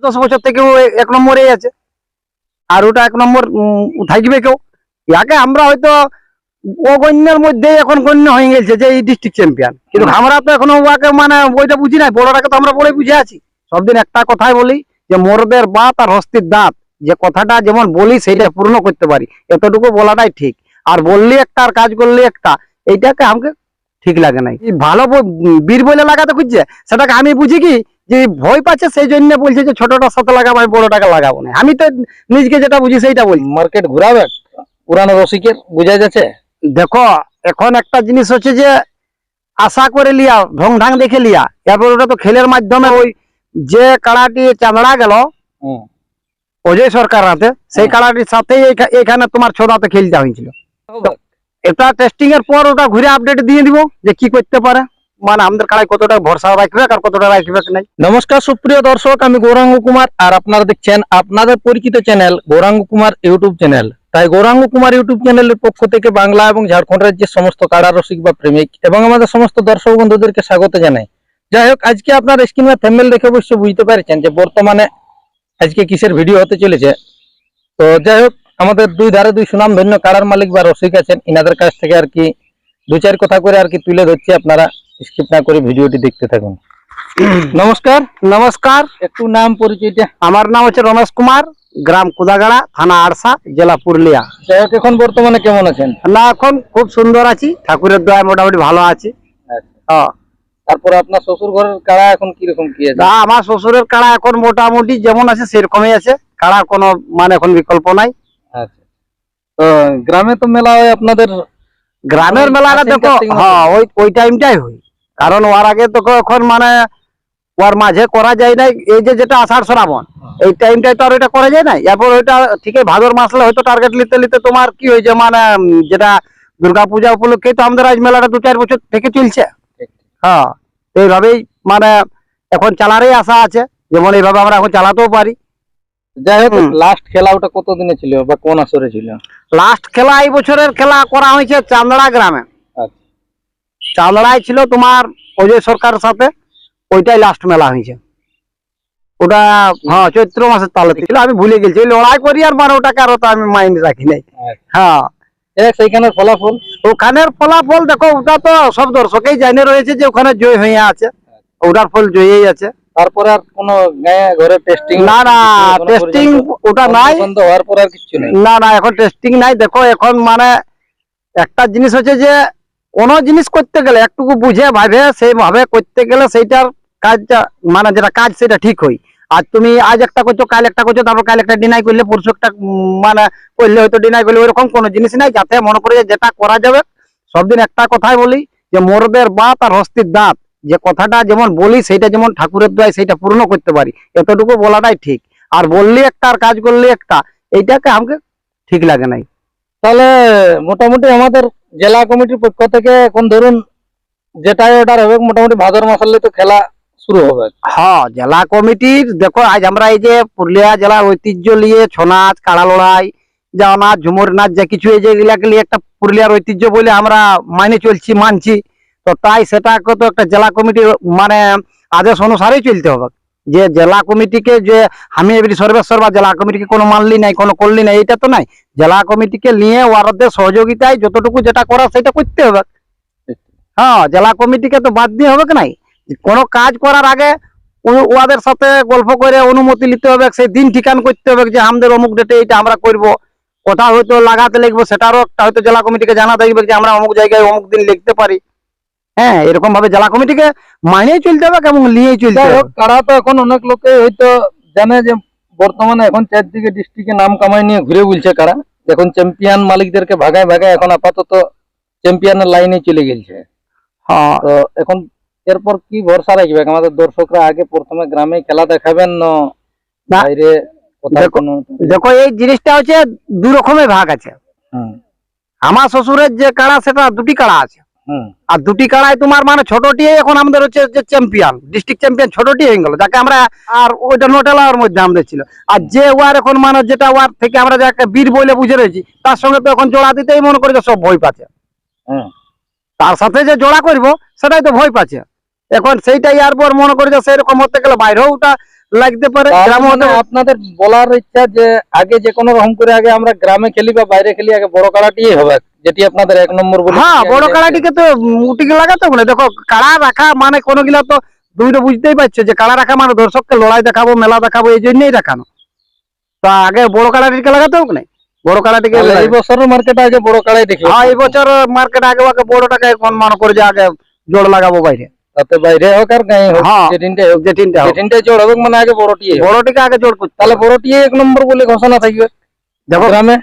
10 বছর থেকে ও 1 নম্বরে আছে, আর ওটা 1 নম্বর থাকবে কেউ। ইয়াকে আমরা হয়তো অগণ্যের মধ্যে এখন গণ্য হয়ে গেছে যে এই ডিস্ট্রিক্ট চ্যাম্পিয়ন, কিন্তু আমরা তো এখনো ওয়াকে মানে ওইটা বুঝি নাই। বড়টাকে তো আমরা বলে বুঝে আছি। সবদিন একটা কথাই বলি যে মোরদের বাত আর হস্তির দাঁত, যে কথাটা যেমন বলি সেইটা পূর্ণ করতে পারি, এতটুকু বলাটাই ঠিক। আর বললি একটা আর কাজ করলি একটা, এইটাকে আমাকে ঠিক লাগে নাই। ভালো বীর বলে লাগাতে খুঁজছে, সেটাকে আমি বুঝি কি যে ভয় পাচ্ছে, সেই জন্য বলছে যে ছোটটার সাথে লাগাবো, আমি বড়টাকে লাগাবো না। আমি তো নিজকে যেটা বুঝি সেইটা বলছি। মার্কেট ঘুরাবে পুরানো রসিকের বোঝা যাচ্ছে। দেখো এখন একটা জিনিস হচ্ছে যে আশা করে লিয়া, ঢং ঢাং দেখে লিয়া, এরপর ওটা তো খেলের মাধ্যমে ওই যে কাড়াটি চাঁদড়া গেল অজয় সরকার হাতে, সেই কাড়াটির সাথেই এখানে তোমার ছোদাতে খেলতে হয়েছিল। এটা টেস্টিং এর পর ওটা ঘুরে আপডেট দিয়ে দিব যে কি করতে পারে, মানে আমাদের কাড়ায় কতটা ভরসা রাখবে আর কতটা রাখবে নাই। নমস্কার সুপ্রিয় দর্শক, আমি গৌরাঙ্গ কুমার, আর আপনারা দেখছেন আপনাদের পরিচিত channel Gouranga Kumar YouTube channel. তাই গৌরাঙ্গ কুমার ইউটিউব চ্যানেলের পক্ষ থেকে বাংলা এবং ঝাড়খণ্ড রাজ্যের সমস্ত কাড়া রসিক বা প্রেমিক এবং আমাদের সমস্ত দর্শক বন্ধুদেরকে স্বাগত জানাই। যাই হোক, আজকে আপনার স্ক্রিনে থাম্বনেল দেখে অবশ্যই বুঝতে পারছেন যে বর্তমানে আজকে কিসের ভিডিও হতে চলেছে। তো যাই হোক, আমাদের দুই ধারে দুই সুনাম ধন্য কাড়ার মালিক বা রসিক আছেন, ইনাদের কাছ থেকে আর কি 2-4 কথা করে আর কি তুলে ধরছি। আপনারা স্কিপ না করে ভিডিওটি দেখতে থাকুন। নমস্কার। নমস্কার, একটু নাম পরিচয়টা। আমার নাম হচ্ছে রমেশ কুমার, গ্রাম কুদাগাড়া, থানা আড়সা, জেলা পুরুলিয়া। যাই হোক, এখন বর্তমানে কেমন আছেন? না এখন খুব সুন্দর আছি, ঠাকুরের দয়ায় মোটামুটি ভালো আছি। হ্যাঁ। তারপরে আপনার শ্বশুর ঘরের কাড়া এখন কিরকম কি আছে? আমার শ্বশুরের কাড়া এখন মোটামুটি যেমন আছে সেরকমই আছে, কাড়ার কোনো মানে এখন বিকল্প নাই। আচ্ছা, তো গ্রামে তো মেলা হয় আপনাদের? গ্রামের মেলাটা দেখো, হ্যাঁ ওই টাইমটাই হয়, কারণ ওর আগে তো এখন মানে ওর মাঝে করা যায় না। এই যে যেটা আষাঢ় শ্রাবণ এই টাইমটাই তো আর ওইটা করা যায় না। এরপর ওইটা ঠিক ভাদর মাসলে হয়তো টার্গেট নিতে নিতে তোমার কি হয়েছে মানে যেটা দুর্গাপূজা উপলক্ষে তো আমাদের আজ মেলাটা 2-4 বছর থেকে চলছে। হ্যাঁ, এইভাবেই মানে এখন চালারই আশা আছে, যেমন এইভাবে আমরা এখন চালাতেও পারি। যাই হোক, লাস্ট খেলা ওটা কত দিনে ছিল বা কোন আসরে ছিল? লাস্ট খেলা এই বছরের খেলা করা হয়েছে চান্দড়া গ্রামে। চান্দড়ায় ছিল তোমার অজয় সরকারের সাথে, ওইটাই লাস্ট মেলা হয়েছে। ওটা হ্যাঁ চৈত্র মাসের তালে ছিল, আমি ভুলে গেছি। ওই লড়াই করি আর মানে ওটাকে আরো তো আমি মাইন্ড রাখি নাই। হ্যাঁ, সেইখানের ফলাফল? ওখানের ফলাফল দেখো, ওটা তো সব দর্শকেই জানে রয়েছে যে ওখানে জয় হয়ে আছে, ওটার ফল জয়ই আছে। তারপরে আর কোনো ঘরে টেস্টিং? না না, টেস্টিং ওটা নাই। হওয়ার পর আর কিছু নাই? না না, এখন টেস্টিং নাই। দেখো এখন মানে একটা জিনিস হচ্ছে যে কোনো জিনিস করতে গেলে একটুকু বুঝে ভাবে সেইভাবে করতে গেলে সেইটার কাজটা মানে যেটা কাজ সেটা ঠিক হয়। আর তুমি আজ একটা করছো, কাল একটা করছো, তারপর কাল একটা ডিনাই করলে পরশু একটা মানে করলে হয়তো ডিনাই করলে, ওইরকম কোনো জিনিস নাই। যাতে মনে করে যেটা করা যাবে, সবদিন একটা কথাই বলি যে মোরদের বাত আর হস্তির দাঁত, যে কথাটা যেমন বলি সেইটা যেমন ঠাকুরের দয়ায় সেইটা পূর্ণ করতে পারি, এতটুকু বলাটাই ঠিক। আর বললি একটা আর কাজ করলি একটা, এইটাকে আমাকে ঠিক লাগে নাই। তাহলে মোটামুটি আমাদের জেলা কমিটির পক্ষ থেকে এখন ধরুন যেটাই অর্ডার হবে, মোটামুটি ভাদর মাসালে তো খেলা শুরু হবে। হ্যাঁ, জেলা কমিটির দেখো আজ আমরা এই যে পুরুলিয়া জেলার ঐতিহ্য নিয়ে ছৌ নাচ, কাড়া লড়াই, যাও নাচ, ঝুমুর নাচ, যা কিছু এই যেগুলাকে নিয়ে একটা পুরুলিয়ার ঐতিহ্য বলে আমরা মাইনে চলছি, মানছি। তো তাই সেটাকে তো একটা জেলা কমিটির মানে আদেশ অনুসারেই চলতে হবে। যে জেলা কমিটিকে যে আমি এবারে সর্বেশ্বর বা জেলা কমিটিকে কোনো মানলি নাই, কোনো করলি নাই, এইটা তো নাই। জেলা কমিটিকে নিয়ে ওদের সহযোগিতায় যতটুকু যেটা করা সেটা করতে হবে। হ্যাঁ, জেলা কমিটিকে তো বাদ দিয়ে হবে কি নাই। কোনো কাজ করার আগে ওদের সাথে গল্প করে অনুমতি নিতে হবে, সেই দিন ঠিকান করতে হবে যে আমাদের অমুক ডেটে এইটা আমরা করব। কোথাও হয়তো লাগাতে লিখবো, সেটারও একটা হয়তো জেলা কমিটিকে জানা থাকবে যে আমরা অমুক জায়গায় অমুক দিন লিখতে পারি। হ্যাঁ, এরকম ভাবে জেলা কমিটিকে মানেই চলতে হবে এবং নিয়েই চলতে হবে। কারা তো এখন অনেক লোকে হয়তো জানে যে বর্তমানে এখন চারদিকে ডিস্ট্রিক্টে নাম কামাই নিয়ে ঘুরে বলছে কারা, এখন চ্যাম্পিয়ন মালিকদেরকে ভাগায় ভাগায় এখন আপাতত চ্যাম্পিয়নের লাইনে চলে গেছে। হ্যাঁ, তো এখন এরপর কি ভরসা রাখবে আমাদের দর্শকরা? আগে প্রথমে গ্রামে খেলা দেখাবেন না বাইরে? দেখো এই জিনিসটা হচ্ছে দু রকমের ভাগ আছে। আমার শ্বশুরের যে কাড়া সেটা দুটি কাড়া আছে, আর দুটি কাড়ায় তোমার মানে ছোটটি এখন আমাদের হচ্ছে যে চ্যাম্পিয়ন, ডিস্ট্রিক্ট চ্যাম্পিয়ন ছোটটি হয়ে গেল, যাকে আমরা আর ওইটা নোটেলার মধ্যে আমাদের ছিল। আর যে ওয়ার এখন মানে যেটা ওয়ার থেকে আমরা যাকে বীর বলে বুঝে রয়েছি, তার সঙ্গে তো এখন জোড়া দিতেই মনে করি সব ভয় পাচ্ছে। তার সাথে যে জোড়া করবো সেটাই তো ভয় পাচ্ছে। এখন সেইটাই আর পর মনে করি যে সেরকম হতে গেলে বাইরেও ওটা লাগতে পারে তাহলে গ্রামে মানে আপনাদের বলার ইচ্ছা যে আগে যে কোনো রকম করে আগে আমরা গ্রামে খেলি বা বাইরে খেলি, আগে বড় কাড়াটি হবে, যেটি আপনাদের 1 নম্বর বলে। হ্যাঁ যেটি আগে বড় দেখছেন। কাড়াটিকে তো উটিকে লাগাতে হবে না। দেখো কাড়া রাখা মানে কোনো গিলা তো তুমি তো বুঝতেই পারছো যে কাড়া রাখা মানে দর্শককে লড়াই দেখাবো, মেলা দেখাবো, এই জন্যই দেখানো। তা আগে বড় কাড়াটিকে লাগাতে হবে না, বড় কাড়াটিকে তাহলে এই বছরের মার্কেটে আগে বড় কাড়াই দেখি। হ্যাঁ এই বছর মার্কেট আগে আগে বড়টাকে এখন মনে করে যে আগে জোর লাগাবো বাইরে। তাতে বাইরে হোক আর গায়ে হোক, হ্যাঁ যেটিনটাই হোক, যেটিনটা যেটিনটাই জোর হবে মানে আগে বড়টি হবে। বড়টিকে আগে জোর করতে তাহলে হবে। বড়টি 1 নম্বর বলে ঘোষণা থাকবে দেখো গ্রামে।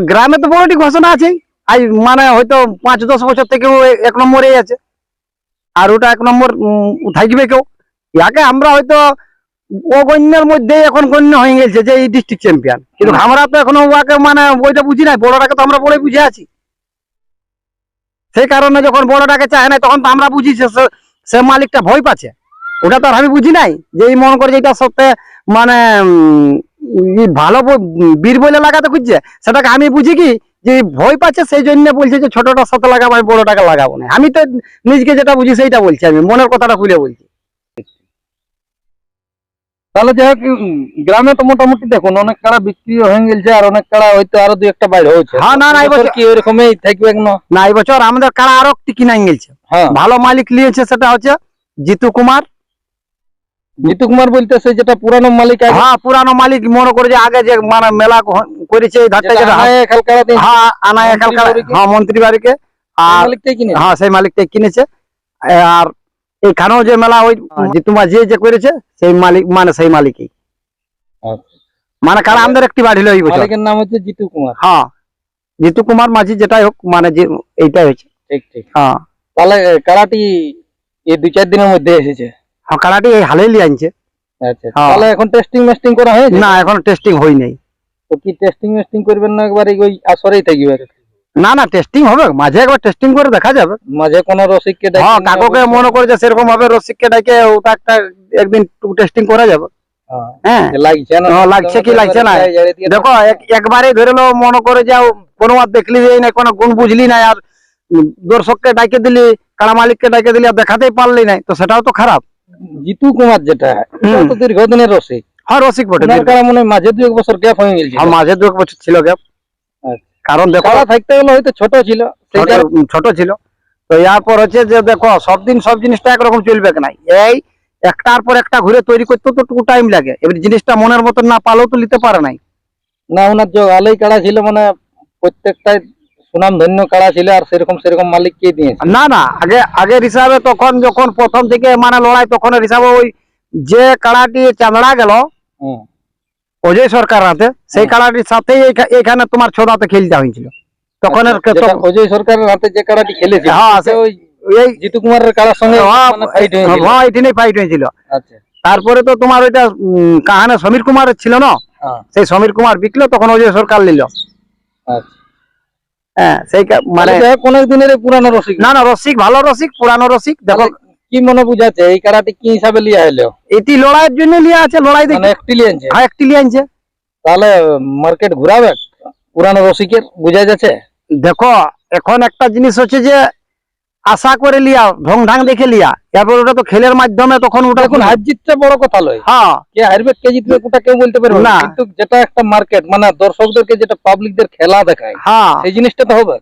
গ্রামে তো বড়টি ঘোষণা আছে, আজ মানে হয়তো 5-10 বছর থেকেও 1 নম্বরেই আছে, আর ওটা 1 নম্বর থাকবে কেউ। ইয়াকে আমরা হয়তো অগণ্যের মধ্যে এখন গণ্য হয়ে গেছে যে এই ডিস্ট্রিক্ট চ্যাম্পিয়ন, কিন্তু আমরা তো এখনো ওয়াকে মানে ওইটা বুঝি নাই, বড়টাকে তো আমরা বড়ই বুঝে আছি। সেই কারণে যখন বড়টাকে চায় না তখন তো আমরা বুঝি যে সে মালিকটা ভয় পাচ্ছে। ওটা তো আর আমি বুঝি নাই যে এই মনে করে যে এটা সত্যি মানে ভালো বীর বলে লাগাতে খুঁজছে, সেটাকে আমি বুঝি কি যে ভয় পাচ্ছে সেই জন্য বলছে যে ছোটটার সাথে লাগাবো, আমি বড়টাকে লাগাবো না। আমি তো নিজকে যেটা বুঝি সেইটা বলছি, আমি মনের কথাটা খুলে বলছি। তাহলে যাই হোক, গ্রামে তো মোটামুটি দেখুন অনেক কাড়া বিক্রি হয়ে গেছে, আর অনেক কাড়া হয়তো আরো 2-1টা বাইরে হয়েছে। হ্যাঁ, না, না, এই এবছর বছর- কি ওইরকমই থাকবে না? না এই বছর আমাদের কারা আরো একটি কিনে গেছে, হ্যাঁ, ভালো মালিক নিয়েছে, সেটা হচ্ছে জিতু কুমার। জিতু কুমার বলতে সেই যেটা পুরানো মালিক আগে, হ্যাঁ পুরানো মালিক মনে করে যে আগে যে মানে মেলা করেছে এই ধারটা যেটা যেটা আনায় খেল কাড়া দিয়েছে, হ্যাঁ আনায় মন্ত্রী এখানকার বাড়িকে। হ্যাঁ মন্ত্রী বাড়িকে, সেই আর মালিকটাই কিনে। হ্যাঁ সেই মালিকটাই কিনেছে। আর এইখানেও যে মেলা ওই জিতু মাঝি যে করেছে সেই মালিক মানে সেই মালিকই আচ্ছা। মানে কারা আমাদের একটি বাড়ি হলো এই বছর। মালিকের নাম হচ্ছে জিতু কুমার। হ্যাঁ জিতু কুমার মাঝি যেটাই হোক মানে যে এইটাই হয়েছে। ঠিক ঠিক। হ্যাঁ তাহলে কাড়াটি এই 2-4 দিনের মধ্যে এসেছে। হ্যাঁ কারাটি এই হালেই লিয়ে আনছে। আচ্ছা, হ্যাঁ। তাহলে এখন টেস্টিং মেস্টিং করা হয়েছে? না এখন টেস্টিং হয় নাই। তো কি টেস্টিং মেস্টিং করবেন না একবার ওই আসরেই থাকবে? না না টেস্টিং হবে, মাঝে একবার টেস্টিং করে দেখা যাবে। মাঝে কোনো রসিককে ডেকে হ্যাঁ নিয়ে কাকুকে অবশ্যই- মনে করে যে সেরকম ভাবে রসিককে ডাকে ওটা একটা একদিন টেস্টিং করা যাবে। হ্যাঁ, হ্যাঁ যে লাগছে না, হ্যাঁ, লাগছে কি লাগছে না। দেখো একবারে ধরে লো মনে করে যাও কোনো আর দেখলি যে না কোনো গুণ বুঝলি না, আর দর্শককে ডাকে দিলি, কারা মালিককে ডাকে দিলি আর দেখাতেই পারলি না, তো সেটাও তো খারাপ। জিতু কুমার যেটা এটা তো দীর্ঘদিনের রসিক। হ্যাঁ রসিক বটে, ওনার কারণে মনে হয় মাঝে 2-1 বছর গ্যাপ হয়ে গেছে। আর মাঝে 2 বছর ছিল গ্যাপ। আচ্ছা। কারণ দেখো কাড়া থাকতে গেলে হয়তো ছোট ছিল, সেই কারণে ছোট ছিল। তো ইয়ার পর হচ্ছে যে দেখো সব দিন সব জিনিসটা একরকম চলবে না, এই একটার পর একটা ঘুরে তৈরি করতে তো একটু টাইম লাগে। এবার জিনিসটা মনের মতন না পালেও তো নিতে পারে নাই। না ওনার যে আলোই কাড়া ছিল মানে প্রত্যেকটাই সুনাম ধন্য কাড়া ছিল, আর সেরকম মালিককে দিয়েছে। না না আগের হিসাবে তখন যখন প্রথম থেকে মানে লড়াই তখনের হিসাবে ওই যে কাড়াটি চাঁদড়া গেল হুম। অজয় সরকার হাতে, সেই কাড়াটির সাথেই এখানে তোমার ছোদাতে খেলতে হয়েছিল তখনের। যেটা অজয় সরকারের হাতে যে কাড়াটি খেলেছে, হ্যাঁ, সেটা ওই এই জিতু কুমারের কাড়ার সঙ্গে মানে fight হয়েছিল। ফাইট হয়েছিল। আচ্ছা। তারপরে তো তোমার ওইটা কাহানে সমীর কুমার ছিল না, হ্যাঁ, সেই সমীর কুমার বিকলো তখন অজয় সরকার নিল। আচ্ছা। হ্যাঁ সেই মানে মানে অনেক দিনের এই পুরানো রসিক। না না রসিক, ভালো রসিক, পুরানো রসিক। দেখো তাহলে কি মনে বুঝাচ্ছে এই কাড়াটি কি হিসাবে লিয়া হলো? এটি লড়াইয়ের জন্য নিয়ে আছে, লড়াই মানে দেখে একটি লিয়েছে। হ্যাঁ একটি নিয়ে আনছে। তাহলে মার্কেট ঘুরাবে পুরানো রসিকের, বুঝা যাচ্ছে। দেখো এখন একটা জিনিস হচ্ছে যে আশা করে লিয়া, ঢং ঢাং দেখে লিয়া, এরপর ওটা তো খেলের মাধ্যমে তখন ওটা এখন হার জিতটা বড় কথা লয়, হ্যাঁ কে হারবে কে জিতবে ওটা কেউ বলতে পারবে না, না। কিন্তু যেটা একটা মার্কেট মানে দর্শকদেরকে যেটা পাবলিকদের খেলা দেখায়, হ্যাঁ সেই জিনিসটা তো হবে।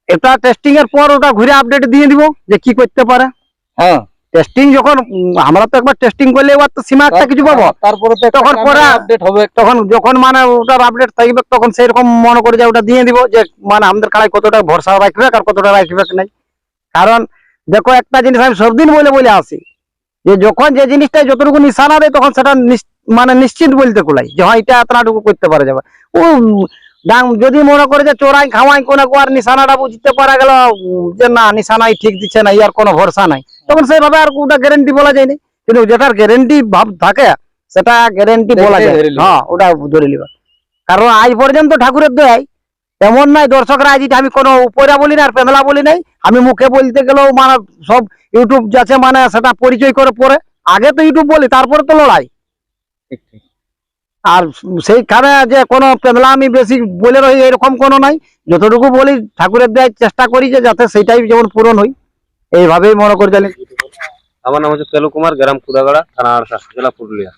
এটা টেস্টিং এর পর ওটা ঘুরে আপডেট দিয়ে দিব যে কি করতে পারে। হ্যাঁ, টেস্টিং যখন আমরা তো একবার টেস্টিং করলে এবার তো সীমা একটা কিছু পাবো, তারপরে তো তখন পরে আপডেট হবে। তখন যখন মানে ওটার আপডেট থাকবে তখন সেরকম মনে করে যে ওটা দিয়ে দিব যে মানে আমাদের কাড়াই কতটা ভরসা রাখবে আর কতটা রাখবে নাই। কারণ দেখো একটা জিনিস আমি সবদিন বলে বলে আসি যে যখন যে জিনিসটা যতটুকু নিশানা দেয় তখন সেটা মানে নিশ্চিত বলতে কুলাই যে হ্যাঁ এটা এতটুকু করতে পারা যাবে। ও যদি মনে করে যে চোরাই খাওয়াই কোনো আর নিশানাটা বুঝতে পারা গেল যে না নিশানাই ঠিক দিচ্ছে না, ইয়ার কোনো ভরসা নাই, তখন সেইভাবে আর ওটা গ্যারেন্টি বলা যায়নি। কিন্তু যেটার গ্যারেন্টি ভাব থাকে সেটা গ্যারেন্টি বলা যায়। ধরে নিবে। হ্যাঁ ওটা ধরে নিবা। কারণ আজ পর্যন্ত ঠাকুরের দয়ায় এমন নাই দর্শকরা আজ আমি কোনো উপরা বলি না আর পেমলা বলি নাই, আমি মুখে বলতে গেলেও মানে সব ইউটিউব যাচ্ছে মানে সেটা পরিচয় করে পরে, আগে তো ইউটিউব বলি তারপরে তো লড়াই। ঠিক ঠিক। আর সেইখানে যে কোনো পেমলা আমি বেশি বলে রই এরকম কোনো নাই, যতটুকু বলি ঠাকুরের দেয় চেষ্টা করি যে যাতে সেইটাই যেমন পূরণ হই, এইভাবেই মনে করে জানি। আমার নাম হচ্ছে তেলু কুমার, গ্রাম কুদাগাড়া, থানা আড়সা, জেলা পুরুলিয়া।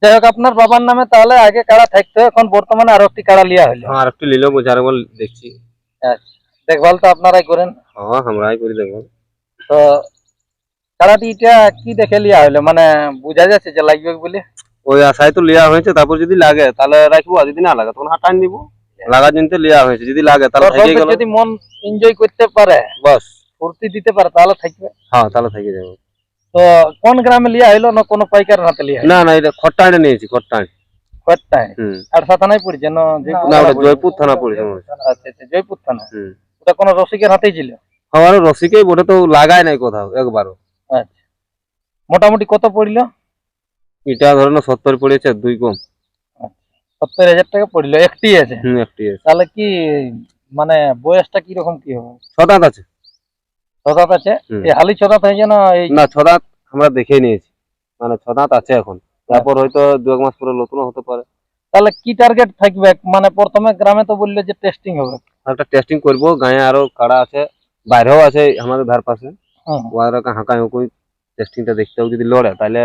যাই হোক, আপনার বাবার নামে তাহলে আগে কাড়া থাকতো, এখন বর্তমানে আরো একটি কাড়া লিয়া হইলো। হ্যাঁ, আর একটু নিলেও বোঝার বল দেখছি। আচ্ছা, দেখভাল তো আপনারাই করেন। হ্যাঁ, আমরাই করি দেখবো। তো কাড়াটি এটা কি দেখে লিয়া হইলো, মানে বোঝা যাচ্ছে যে লাগবে বলে? ওই আশায় তো লিয়া হয়েছে, তারপর যদি লাগে তাহলে রাখবো, আর যদি না লাগে তখন হাঁটান দিব। লাগার জন্য লিয়া হয়েছে, যদি লাগে তাহলে থেকে দর্শকদের গেল। যদি মন এনজয় করতে পারে, বাস। ফুর্তি দিতে পারে, তাহলে থাকবে। হ্যাঁ, তাহলে থেকে যাবে। তো কোন গ্রামে লিয়া হইলো, না কোনো পাইকার হাতে লিয়া হইলো? না না, এটা খট্টাইটা নিয়েছি, খট্টাই। কয়টায়? হুম। আর সাথানাই পড়ছে না? না, ওটা জয়পুর থানা পড়েছে মনে হচ্ছে। আচ্ছা আচ্ছা, জয়পুর থানা। হুম। ওটা কোনো রসিকের হাতেই ছিল? আমার রসিকেই বটে, তো লাগাই নাই কোথাও একবারও। আচ্ছা, মোটামুটি কত পড়লো? এটা ধরেন 70 পড়েছে, 2 কম। 70,000 টাকা পড়লো, একটি আছে। হুম, একটি আছে। তাহলে কি মানে বয়সটা কিরকম কি হবে? 6 দাঁত আছে। ছদাত আছে? হুম। এই হালি ছদাত হয়েছে না? এই না, 6 দাঁত আমরা দেখে নিয়েছি, মানে 6 দাঁত আছে এখন। তারপর হয়তো 2 মাস পরে নতুন হতে পারে। তাহলে কি টার্গেট থাকবে? মানে প্রথমে গ্রামে তো বললে যে টেস্টিং হবে। একটা টেস্টিং করবো, গায়ে আরো কাড়া আছে, বাইরেও আছে আমাদের ধার পাশে। হুম। ওরা হাঁকায় হুকুই টেস্টিংটা দেখতে হবে, যদি লড়ে তাহলে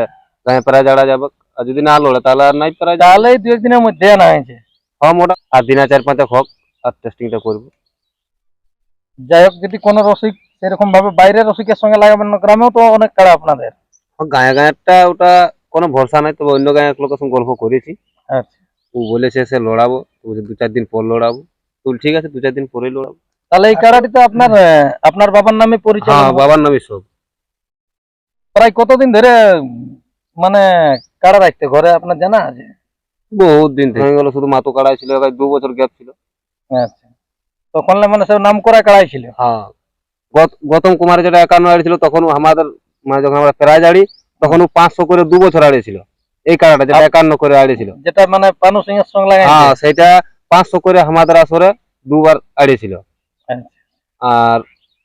গায়ে প্রায় জাড়া যাবে, আর যদি না লড়ে তাহলে আর নাই প্রায়। তাহলে এই 2-1 দিনের মধ্যে আনা হয়েছে। হ্যাঁ, মোটা আর দিনা 4-5 হোক আর টেস্টিংটা করবো। যাই হোক, যদি কোনো রসিক সেরকম ভাবে বাইরের রসিকের সঙ্গে লাগাবেন না, গ্রামেও তো অনেক কাড়া আপনাদের। গায়ে গায়েরটা ওটা কোনো ভরসা নাই, তবে অন্য গায়ে এক লোকের সঙ্গে গল্প করেছি। আচ্ছা, ও বলেছে সে লড়াবো, তো বলছে 2-4 দিন পর লড়াবো। তো ঠিক আছে, 2-4 দিন পরেই লড়াবো। তাহলে এই কাড়াটি তো আপনার আপনার বাবার নামে হ্যাঁ, পরিচালনা। বাবার নামই সব। প্রায় কতদিন ধরে মানে কাড়া রাখতে ঘরে আপনার জানা আছে? বহুত দিন থেকে হয়ে গেল, শুধু মাতো কাড়াই ছিল, 2 বছর গ্যাপ ছিল। আচ্ছা, তখন মানে সব নাম করা কাড়াই ছিল। হ্যাঁ, গৌতম কুমার যেটা 51 আড়ি তখন আমাদের, মানে যখন আমরা প্রায় আড়ি তখন ও 500 করে 2 বছর আড়ি ছিল। এই কাড়াটা যেটা 51 করে আড়ি ছিল, যেটা মানে পানু সিং এর সঙ্গে লাগাই। হ্যাঁ, সেটা 500 করে আমাদের আসরে 2 বার আড়ি ছিল। আর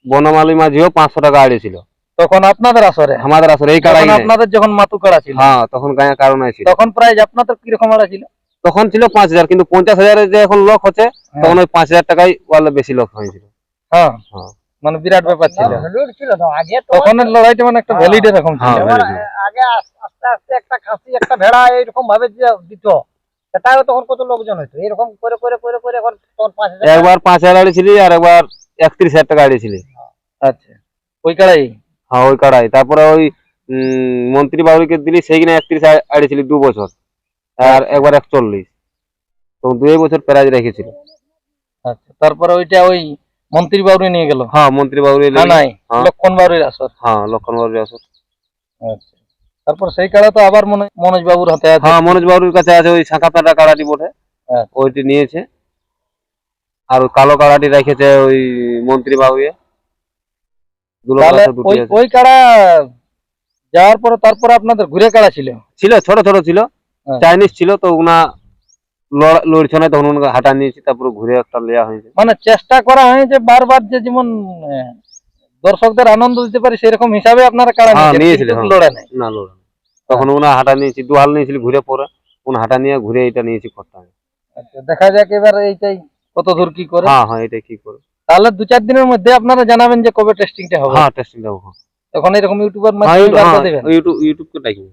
বনমালী মাঝিও 500 টাকা আড়ি ছিল তখন আপনাদের আসরে। আমাদের আসরে এই কাড়াই। আপনাদের যখন মাতু কাড়া ছিল, হ্যাঁ, তখন গায়ে কারণ ছিল। তখন প্রাইজ আপনাদের কিরকম আড়া ছিল? তখন ছিল 5000, কিন্তু 50,000 যে এখন লোক হচ্ছে, তখন ওই 5000 টাকাই ওয়ালে বেশি লোক হয়েছিল। হ্যাঁ, হ্যাঁ, মানে বিরাট ব্যাপার ছিল। ছিল তো আগে তো তখন লড়াইটা মানে একটা ভ্যালিড এরকম ছিল। হ্যাঁ, very good। আগে আস্তে আস্তে একটা খাসি একটা ভেড়া এইরকম ভাবে যে দিত, সেটাও তখন কত লোকজন হইতো, এরকম করে করে করে করে এখন তখন 5,000 একবার 5000 আড়ি ছিল, আর একবার 31,000 টাকা আড়ি ছিল। আচ্ছা, ওই কাড়াই। হ্যাঁ, ওই কাড়াই। তারপরে ওই মন্ত্রী বাবুকে দিলি, সেইখানে 31 আড়ি ছিল 2 বছর, আর একবার 41, তো 2 বছর প্রাইজ রেখেছিল। আচ্ছা, তারপরে ওইটা ওই মন্ত্রী বাউরি নিয়ে গেল। হ্যাঁ, মন্ত্রী বাবু নাই লক্ষণ বাউরির আসর। হ্যাঁ, লক্ষণ বাবুর আসর। আচ্ছা, তারপর সেই কাড়া তো আবার মনোজ বাবুর হাতে আছে। হ্যাঁ, মনোজ বাবুর কাছে আছে, ওই শাঁখাপাটা কাড়াটি বটে, আচ্ছা। ওইটি নিয়েছে। আর ওই কালো কাড়াটি রেখেছে ওই মন্ত্রী বাবু। তাহলে ওই কাড়া যাওয়ার পরে তারপরে আপনাদের ঘুরে কাড়া ছিল? ছিল, ছোট ছোট ছিল, হ্যাঁ। চাইনিজ ছিল, তো ওনা লড়ছে না, তখন ওনাকে হাঁটা নিয়েছি, তারপরে ঘুরে একটা নেওয়া হয়েছে। মানে চেষ্টা করা হয়েছে বারবার যে যেমন দর্শকদের আনন্দ দিতে পারি সেরকম হিসাবে আপনারা কাড়া হ্যাঁ, নিয়েছেন, নিয়েছিলেন, কিন্তু হ্যাঁ। লড়ে নাই। না, লড়ে না। তখন ওনা হাঁটা নিয়েছি, 2 হাল নিয়েছিল ঘুরে, পরে ওনা হাঁটা নিয়ে ঘুরে এটা নিয়েছি খরটা। আচ্ছা, দেখা যাক এবার এইটাই কত দূর কি করে। হ্যাঁ হ্যাঁ, এটা কি করে। তাহলে 2-4 দিনের মধ্যে আপনারা জানাবেন যে কবে টেস্টিংটা হবে। হ্যাঁ, টেস্টিং দেবো। তখন এরকম ইউটিউবের হ্যাঁ, মাধ্যমে বার্তা দেবেন। ইউটিউবকে ডাকবো।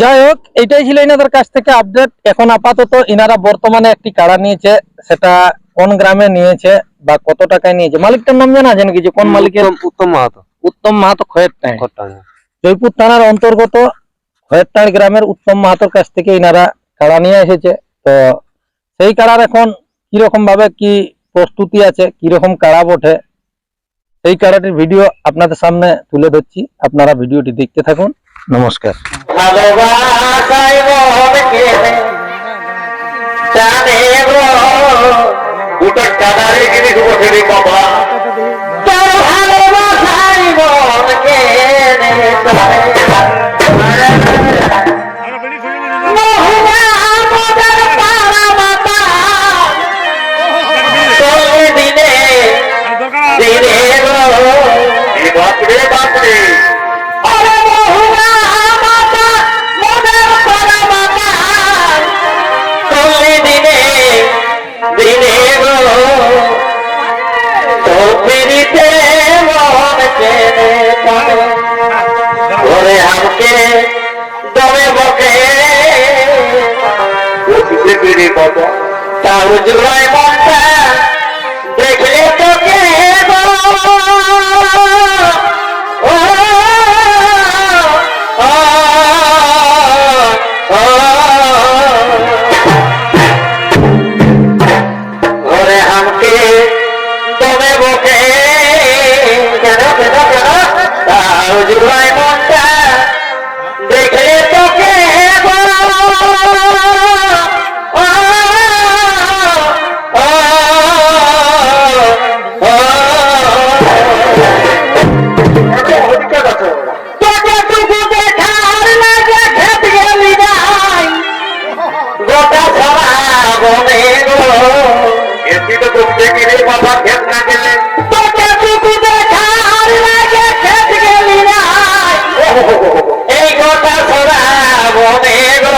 যাই হোক, এটাই ছিল এনাদের কাছ থেকে আপডেট। এখন আপাতত এনারা বর্তমানে একটি কাড়া নিয়েছে, সেটা কোন গ্রামে নিয়েছে বা কত টাকায় নিয়েছে, মালিকটার নাম জানা আছেন কিছু? কোন মালিকের? উত্তম মাহাতো। উত্তম মাহাতো, খয়েরটাই। খরটা। জয়পুর থানার অন্তর্গত খয়েরটাই গ্রামের উত্তম মাহাতোর কাছ থেকে এনারা কাড়া নিয়ে এসেছে। তো সেই কাড়ার এখন কিরকম ভাবে কি প্রস্তুতি আছে, কিরকম কাড়া বটে, সেই কাড়াটির ভিডিও আপনাদের সামনে তুলে ধরছি। আপনারা ভিডিওটি দেখতে থাকুন। নমস্কার। ওরে দেখবি রে বাবা তাও জোড়ায় মনটা দেখলে তোকে গো ও ও ও ওরে আমাকে দমে বকে কেন কেন কেন তাও জোড়ায় মনটা দেখলে তোকে গো ও ও ও তোকে টুকু দেখার লাগে খেত গেলি নাই গোটা সারা বনে গো এসি তো তোকে দেখি রে বাবা খেত না গেলে তোকে টুকু দেখার লাগে খেত গেলি নাই এই গোটা সারা বনে গো